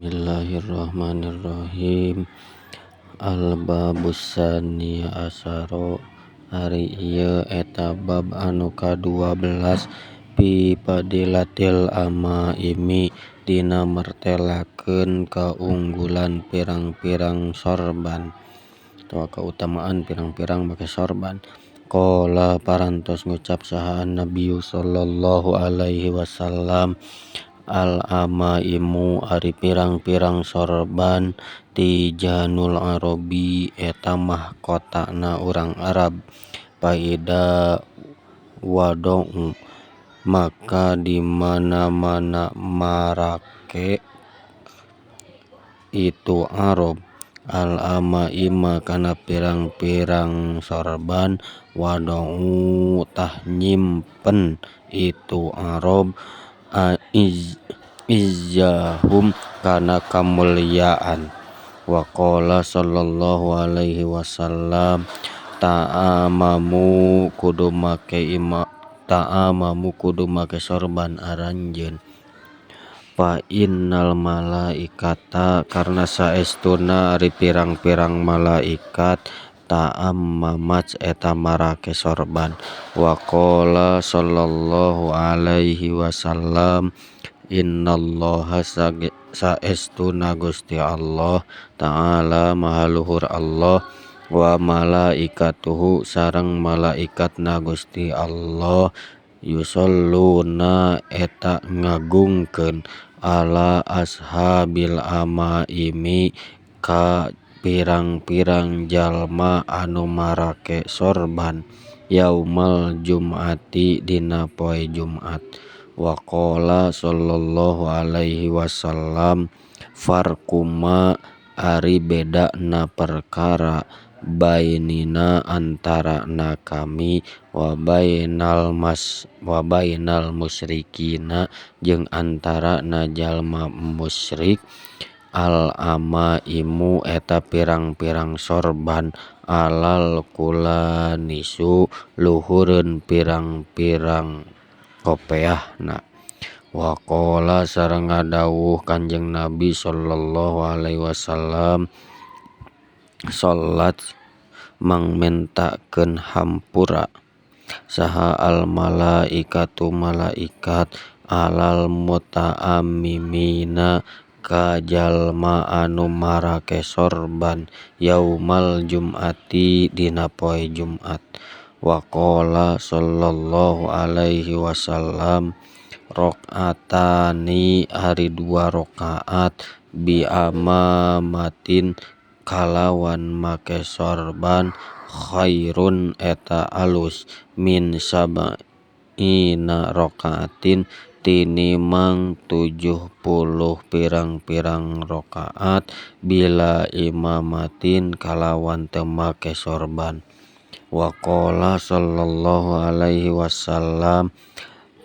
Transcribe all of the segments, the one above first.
Bismillahirrahmanirrahim. Al-babus asaro ari ieu eta bab anu ka-12 fi fadilatil amaimi dina martelakeun kaunggulan pirang-pirang sorban atawa kautamaan pirang-pirang make sorban. Qala parantos ngucap saha an-nabiyyu sallallahu alaihi wasallam, al-amaimu ari pirang-pirang sorban tijanul arabi eta mahkotana urang Arab. Paida wada'u maka di mana-mana marake itu Arab al-amaima kana pirang-pirang sorban wada'u tah nyimpen itu Arab izzahum kana kamulyaan. Wa qala sallallahu alaihi wasallam, ta'amamu kudu make sorban aranjeun. Fa innal malaikata karna saestuna ari pirang-pirang malaikat ta'ammamat eta marake sorban. Wa qala sallallahu alaihi wasallam, innallaha saestuna Gusti Allah ta'ala maha luhur Allah wa malaikatuhu sareng malaikatna Gusti Allah yusholluna eta ngagungkeun ala ashabil amaimi ka pirang-pirang jalma anu marake sorban yaumal jum'ati dina poe Jumat. Wa qala sallallahu alaihi wasallam, farquma ari bedana perkara bainina antarana kami wa bainal musyrikina jeung antarana jalma musyrik, al-amaimu eta pirang-pirang sorban alal kulanisu luhureun pirang-pirang kopeahna. Wa qala sareng ngadawuh Kanjeng Nabi sallallahu alaihi wasallam, sholat mangmentakeun hampura saha al malaikatu malaikat alal muta'ammimina ka jalma anu marake sorban yaumal jum'ati dina poe Jumat. Wa qala sallallahu alaihi wasallam, rakaatani ari 2 rakaat bi amamatin kalawan make sorban khairun eta alus min sab'ina rakaatin tinimang 70 pirang-pirang rakaat bila imamatin kalawan teu make sorban. Wa qala sallallahu alaihi wasallam,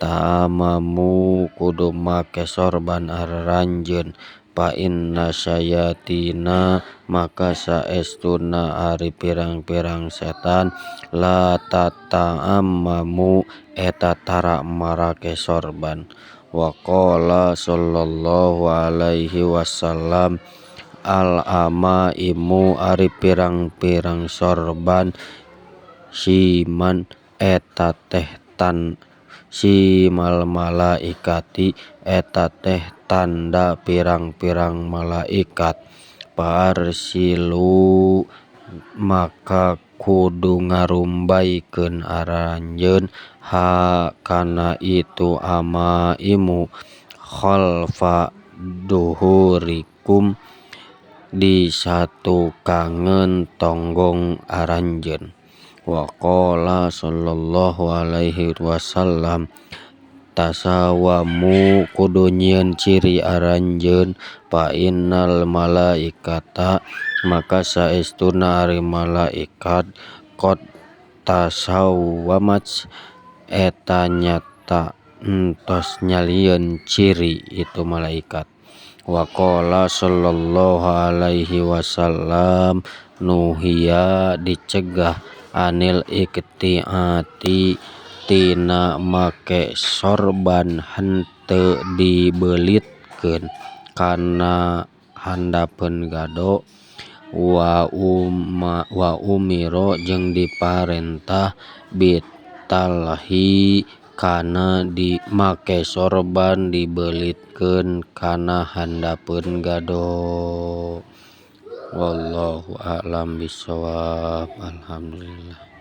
ta'amamu kudu make sorban aranjeun. Fa inna syayatina maka saestuna ari pirang-pirang setan la tata'ammamu eta tara marake sorban. Wa qala sallallahu alaihi wasallam, al-amaimu ari pirang-pirang sorban siman eta teh simal malaikati eta teh tanda pirang-pirang malaikat. Parsilu maka kudu ngarumbaikeun aranjeun ha kana itu amaimu khalfa duhurikum di satukangeun tonggong aranjeun. Wa qala sallallahu alaihi wasallam, tasawamu kudu nyieun ciri aranjeun. Fa innal malaikata maka saestuna ari malaikat qad tasawwamat eta nyata entos nyalieun ciri itu malaikat. Wa qala sallallahu alaihi wasallam, nuhiya dicegah anil iktiati tina make sorban henteu dibelitkeun kana handapeun gado wa umiro jeung diparentah bitalhi kana di make sorban dibeulitkeun kana handapeun gado. Wallahu a'lam bishawab. Alhamdulillah.